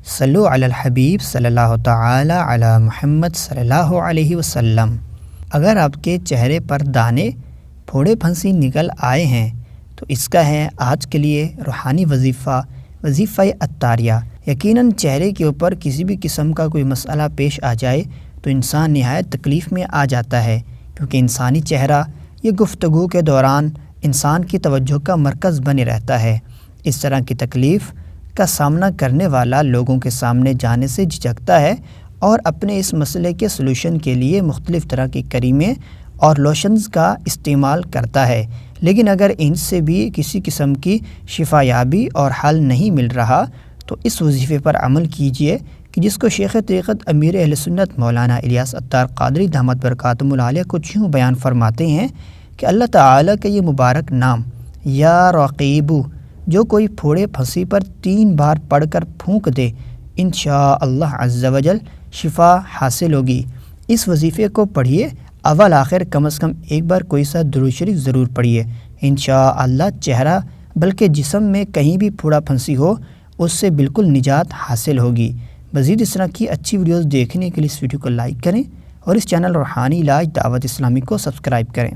صلو علی الحبیب صلی اللہ تعالی علی محمد صلی اللہ علیہ وسلم۔ اگر آپ کے چہرے پر دانے پھوڑے پھنسی نکل آئے ہیں تو اس کا ہے آج کے لیے روحانی وظیفہ عطاریہ۔ یقیناً چہرے کے اوپر کسی بھی قسم کا کوئی مسئلہ پیش آ جائے تو انسان نہایت تکلیف میں آ جاتا ہے، کیونکہ انسانی چہرہ یہ گفتگو کے دوران انسان کی توجہ کا مرکز بنے رہتا ہے۔ اس طرح کی تکلیف کا سامنا کرنے والا لوگوں کے سامنے جانے سے جھجکتا ہے اور اپنے اس مسئلے کے سلوشن کے لیے مختلف طرح کی کریمیں اور لوشنز کا استعمال کرتا ہے، لیکن اگر ان سے بھی کسی قسم کی شفا یابی اور حل نہیں مل رہا تو اس وظیفے پر عمل کیجیے کہ جس کو شیخ طریقت امیر اہل سنت مولانا الیاس عطار قادری دامت برکاتہم العالیہ کچھ یوں بیان فرماتے ہیں کہ اللہ تعالیٰ کا یہ مبارک نام یا رقیبو جو کوئی پھوڑے پھنسی پر 3 بار پڑھ کر پھونک دے، انشاءاللہ عز و جل شفا حاصل ہوگی۔ اس وظیفے کو پڑھیے، اول آخر کم از کم ایک بار کوئی سا درود شریف ضرور پڑھیے، انشاءاللہ چہرہ بلکہ جسم میں کہیں بھی پھوڑا پھنسی ہو اس سے بالکل نجات حاصل ہوگی۔ مزید اس طرح کی اچھی ویڈیوز دیکھنے کے لیے اس ویڈیو کو لائک کریں اور اس چینل روحانی علاج دعوت اسلامی کو سبسکرائب کریں۔